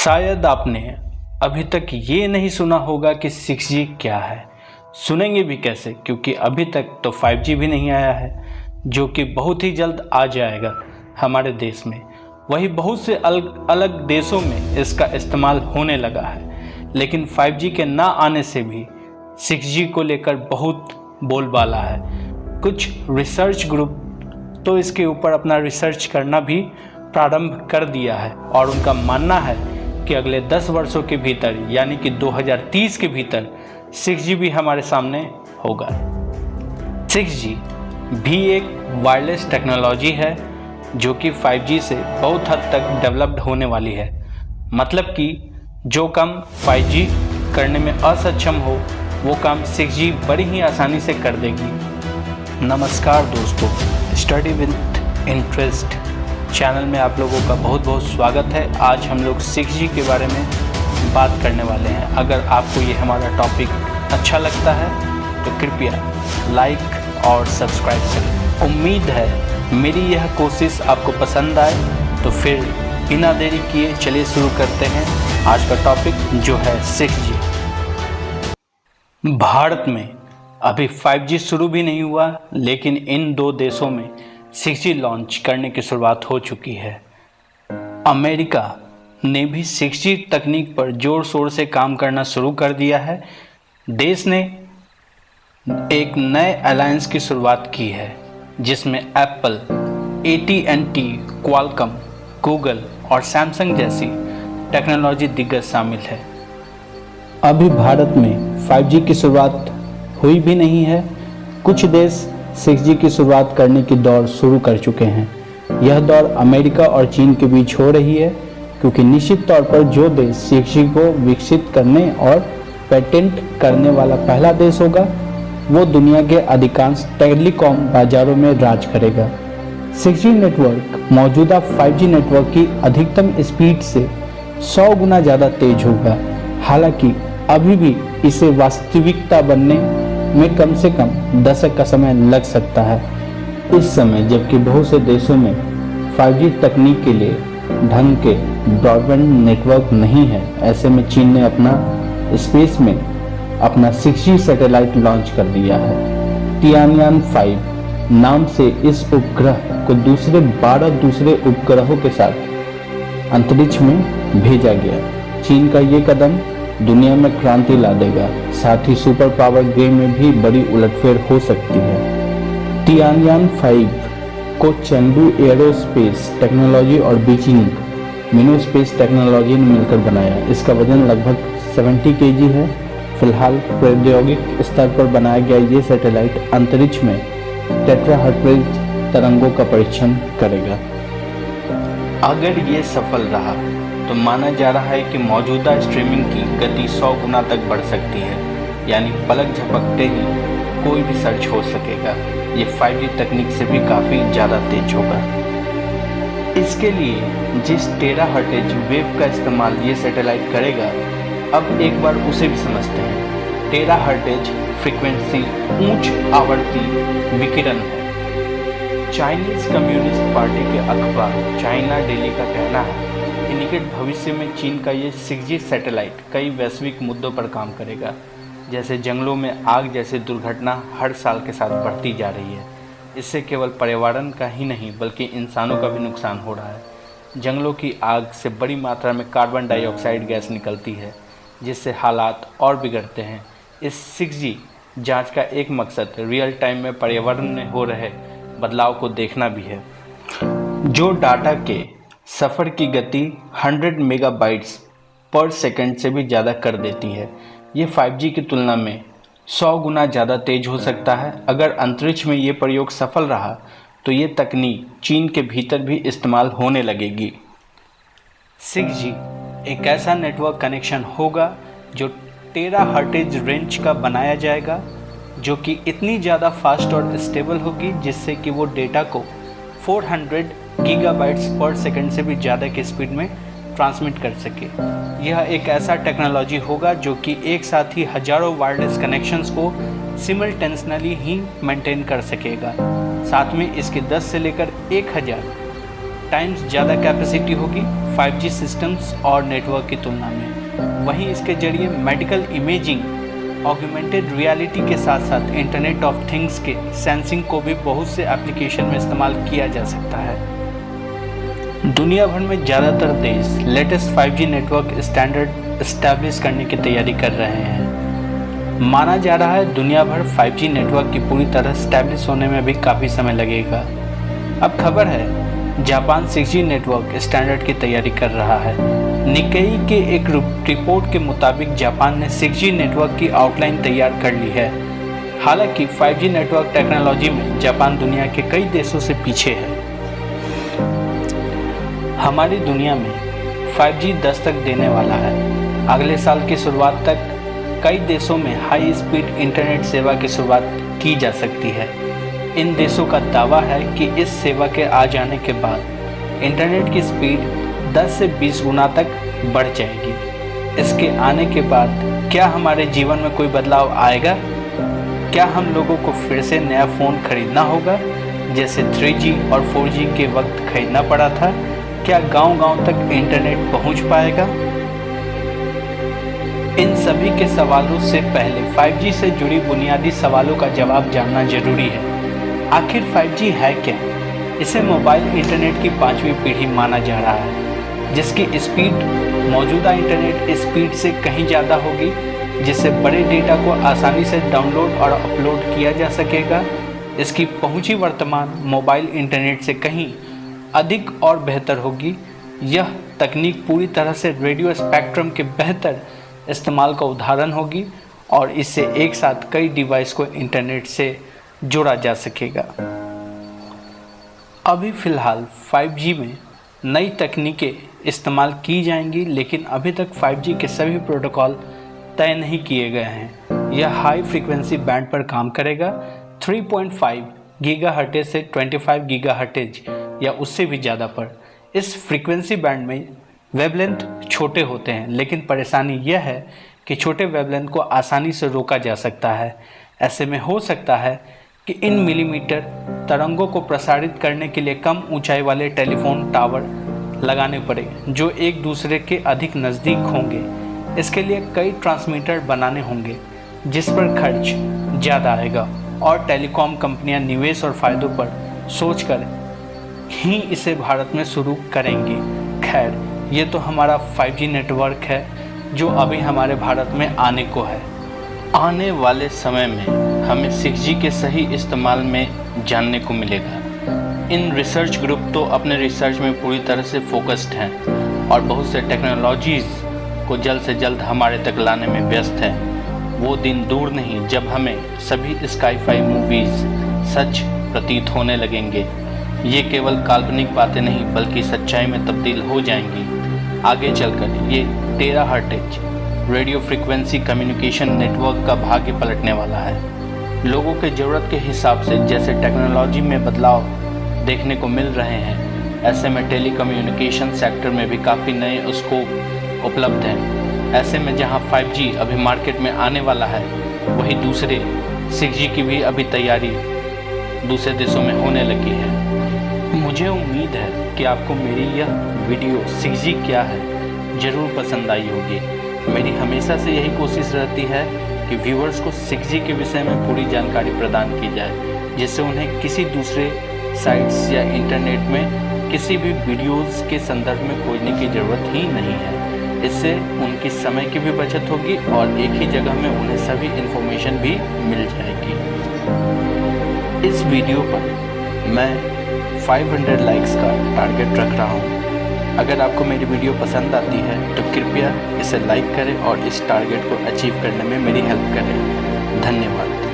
शायद आपने अभी तक ये नहीं सुना होगा कि 6G क्या है। सुनेंगे भी कैसे, क्योंकि अभी तक तो 5G भी नहीं आया है, जो कि बहुत ही जल्द आ जाएगा हमारे देश में। वही बहुत से अलग अलग देशों में इसका इस्तेमाल होने लगा है, लेकिन 5G के ना आने से भी 6G को लेकर बहुत बोलबाला है। कुछ रिसर्च ग्रुप तो इसके ऊपर अपना रिसर्च करना भी प्रारंभ कर दिया है और उनका मानना है कि अगले 10 वर्षों के भीतर यानी कि 2030 के भीतर 6G भी हमारे सामने होगा। 6G भी एक वायरलेस टेक्नोलॉजी है जो कि 5G से बहुत हद तक डेवलप्ड होने वाली है। मतलब कि जो काम 5G करने में असक्षम हो वो काम 6G बड़ी ही आसानी से कर देगी। नमस्कार दोस्तों, स्टडी विद इंटरेस्ट चैनल में आप लोगों का बहुत बहुत स्वागत है। आज हम लोग 6G के बारे में बात करने वाले हैं। अगर आपको ये हमारा टॉपिक अच्छा लगता है तो कृपया लाइक और सब्सक्राइब करें। उम्मीद है मेरी यह कोशिश आपको पसंद आए, तो फिर बिना देरी किए चलिए शुरू करते हैं आज का टॉपिक जो है 6G। भारत में अभी 5G शुरू भी नहीं हुआ, लेकिन इन दो देशों में 6G लॉन्च करने की शुरुआत हो चुकी है। अमेरिका ने भी 6G तकनीक पर जोर शोर से काम करना शुरू कर दिया है। देश ने एक नए अलायंस की शुरुआत की है जिसमें एप्पल, AT&T, क्वालकॉम, गूगल और सैमसंग जैसी टेक्नोलॉजी दिग्गज शामिल है। अभी भारत में 5G की शुरुआत हुई भी नहीं है। कुछ देश 6G की शुरुआत करने की दौड़ शुरू कर चुके हैं। यह दौड़ अमेरिका और चीन के बीच हो रही है, क्योंकि निश्चित तौर पर जो देश 6G को विकसित करने और पेटेंट करने वाला पहला देश होगा वो दुनिया के अधिकांश टेलीकॉम बाजारों में राज करेगा। 6G नेटवर्क मौजूदा 5G नेटवर्क की अधिकतम स्पीड से 100 गुना ज़्यादा तेज होगा। हालांकि अभी भी इसे वास्तविकता बनने में कम से कम दशक का समय लग सकता है। इस समय जबकि बहुत से देशों में 5G तकनीक के लिए ढंग के ब्रॉडबैंड नेटवर्क नहीं है, ऐसे में चीन ने अपना स्पेस में अपना 6G सैटेलाइट लॉन्च कर दिया है। तियानयान 5 नाम से इस उपग्रह को दूसरे 12 दूसरे उपग्रहों के साथ अंतरिक्ष में भेजा गया। चीन का ये कदम दुनिया में क्रांति ला देगा, साथ ही सुपर पावर गेम में भी बड़ी उलटफेर हो सकती है। तियानयान 5 को चेंडू एरोस्पेस टेक्नोलॉजी और बीजिंग मिनोस्पेस टेक्नोलॉजी ने मिलकर बनाया। इसका वजन लगभग 70 kg है। फिलहाल प्रौद्योगिक स्तर पर बनाया गया ये सैटेलाइट अंतरिक्ष में टेट्राहर्ट्ज तरंगों का परीक्षण करेगा। अगर ये सफल रहा तो माना जा रहा है कि मौजूदा स्ट्रीमिंग की गति 100 गुना तक बढ़ सकती है, यानी पलक झपकते ही कोई भी सर्च हो सकेगा। ये 5G तकनीक से भी काफ़ी ज़्यादा तेज होगा। इसके लिए जिस टेराहर्ट्ज वेव का इस्तेमाल ये सैटेलाइट करेगा, अब एक बार उसे भी समझते हैं। टेराहर्ट्ज फ्रीक्वेंसी उच्च आवर्ती विकिरण है। चाइनीज कम्युनिस्ट पार्टी के अखबार चाइना डेली का कहना है कि निकट भविष्य में चीन का ये 6G सैटेलाइट कई वैश्विक मुद्दों पर काम करेगा, जैसे जंगलों में आग जैसी दुर्घटना हर साल के साथ बढ़ती जा रही है। इससे केवल पर्यावरण का ही नहीं बल्कि इंसानों का भी नुकसान हो रहा है। जंगलों की आग से बड़ी मात्रा में कार्बन डाइऑक्साइड गैस निकलती है, जिससे हालात और बिगड़ते हैं। इस 6G जांच का एक मकसद रियल टाइम में पर्यावरण में हो रहे बदलाव को देखना भी है। जो डाटा के सफ़र की गति 100 मेगाबाइट्स पर सेकंड से भी ज़्यादा कर देती है। ये 5G की तुलना में 100 गुना ज़्यादा तेज हो सकता है। अगर अंतरिक्ष में ये प्रयोग सफल रहा तो ये तकनीक चीन के भीतर भी इस्तेमाल होने लगेगी। 6G एक ऐसा नेटवर्क कनेक्शन होगा जो टेराहर्ट्ज रेंज का बनाया जाएगा, जो कि इतनी ज़्यादा फास्ट और स्टेबल होगी जिससे कि वो डेटा को 400 गीगाबाइट्स पर सेकंड से भी ज़्यादा की स्पीड में ट्रांसमिट कर सके। यह एक ऐसा टेक्नोलॉजी होगा जो कि एक साथ ही हजारों वायरलेस कनेक्शंस को सिमल्टेनियसली ही मेंटेन कर सकेगा। साथ में इसके 10 से लेकर 1000 टाइम्स ज़्यादा कैपेसिटी होगी 5G सिस्टम्स और नेटवर्क की तुलना में। वहीं इसके जरिए मेडिकल इमेजिंग, ऑगमेंटेड रियलिटी के साथ साथ इंटरनेट ऑफ थिंग्स के सेंसिंग को भी बहुत से एप्लीकेशन में इस्तेमाल किया जा सकता है। दुनिया भर में ज़्यादातर देश latest 5G network standard establish करने की तैयारी कर रहे हैं। माना जा रहा है दुनिया भर 5G नेटवर्क की पूरी तरह इस्टेब्लिश होने में भी काफ़ी समय लगेगा। अब खबर है जापान 6G नेटवर्क स्टैंडर्ड की तैयारी कर रहा है। निक्केई के एक रिपोर्ट के मुताबिक जापान ने 6G नेटवर्क की आउटलाइन तैयार कर ली है। हालांकि 5G नेटवर्क टेक्नोलॉजी में जापान दुनिया के कई देशों से पीछे है। हमारी दुनिया में 5G दस्तक देने वाला है। अगले साल की शुरुआत तक कई देशों में हाई स्पीड इंटरनेट सेवा की शुरुआत की जा सकती है। इन देशों का दावा है कि इस सेवा के आ जाने के बाद इंटरनेट की स्पीड 10 से 20 गुना तक बढ़ जाएगी। इसके आने के बाद क्या हमारे जीवन में कोई बदलाव आएगा? क्या हम लोगों को फिर से नया फ़ोन खरीदना होगा जैसे 3G और 4G के वक्त खरीदना पड़ा था? क्या गांव-गांव तक इंटरनेट पहुंच पाएगा? इन सभी के सवालों से पहले 5G से जुड़ी बुनियादी सवालों का जवाब जानना जरूरी है। आखिर 5G है क्या? इसे मोबाइल इंटरनेट की 5वीं पीढ़ी माना जा रहा है, जिसकी स्पीड मौजूदा इंटरनेट स्पीड से कहीं ज़्यादा होगी, जिससे बड़े डेटा को आसानी से डाउनलोड और अपलोड किया जा सकेगा। इसकी पहुंची वर्तमान मोबाइल इंटरनेट से कहीं अधिक और बेहतर होगी। यह तकनीक पूरी तरह से रेडियो स्पेक्ट्रम के बेहतर इस्तेमाल का उदाहरण होगी और इससे एक साथ कई डिवाइस को इंटरनेट से जोड़ा जा सकेगा। अभी फ़िलहाल 5G में नई तकनीकें इस्तेमाल की जाएंगी, लेकिन अभी तक 5G के सभी प्रोटोकॉल तय नहीं किए गए हैं। यह हाई फ्रीक्वेंसी बैंड पर काम करेगा। 3.5 गीगाहर्ट्ज़ से 25 गीगाहर्ट्ज़ या उससे भी ज़्यादा पर। इस फ्रीक्वेंसी बैंड में वेवलेंथ छोटे होते हैं, लेकिन परेशानी यह है कि छोटे वेवलेंथ को आसानी से रोका जा सकता है। ऐसे में हो सकता है कि इन मिलीमीटर तरंगों को प्रसारित करने के लिए कम ऊंचाई वाले टेलीफोन टावर लगाने पड़े, जो एक दूसरे के अधिक नज़दीक होंगे। इसके लिए कई ट्रांसमीटर बनाने होंगे, जिस पर खर्च ज़्यादा आएगा और टेलीकॉम कंपनियां निवेश और फ़ायदों पर सोचकर ही इसे भारत में शुरू करेंगी। खैर, ये तो हमारा 5G नेटवर्क है जो अभी हमारे भारत में आने को है। आने वाले समय में हमें 6G के सही इस्तेमाल में जानने को मिलेगा। इन रिसर्च ग्रुप तो अपने रिसर्च में पूरी तरह से फोकस्ड हैं और बहुत से टेक्नोलॉजीज़ को जल्द से जल्द हमारे तक लाने में व्यस्त हैं। वो दिन दूर नहीं जब हमें सभी स्काई-फाई मूवीज़ सच प्रतीत होने लगेंगे। ये केवल काल्पनिक बातें नहीं बल्कि सच्चाई में तब्दील हो जाएंगी। आगे चलकर ये terahertz radio frequency communication network का भाग्य पलटने वाला है। लोगों के ज़रूरत के हिसाब से जैसे टेक्नोलॉजी में बदलाव देखने को मिल रहे हैं, ऐसे में टेलीकम्युनिकेशन सेक्टर में भी काफ़ी नए स्कोप उपलब्ध हैं। ऐसे में जहां 5G अभी मार्केट में आने वाला है, वहीं दूसरे 6G की भी अभी तैयारी दूसरे देशों में होने लगी है। मुझे उम्मीद है कि आपको मेरी यह वीडियो 6G क्या है ज़रूर पसंद आई होगी। मेरी हमेशा से यही कोशिश रहती है कि व्यूअर्स को 6G के विषय में पूरी जानकारी प्रदान की जाए, जिससे उन्हें किसी दूसरे साइट्स या इंटरनेट में किसी भी वीडियोज़ के संदर्भ में खोजने की ज़रूरत ही नहीं है। इससे उनकी समय की भी बचत होगी और एक ही जगह में उन्हें सभी इन्फॉर्मेशन भी मिल जाएगी। इस वीडियो पर मैं 500 लाइक्स का टारगेट रख रहा हूँ। अगर आपको मेरी वीडियो पसंद आती है तो कृपया इसे लाइक करें और इस टारगेट को अचीव करने में मेरी हेल्प करें। धन्यवाद।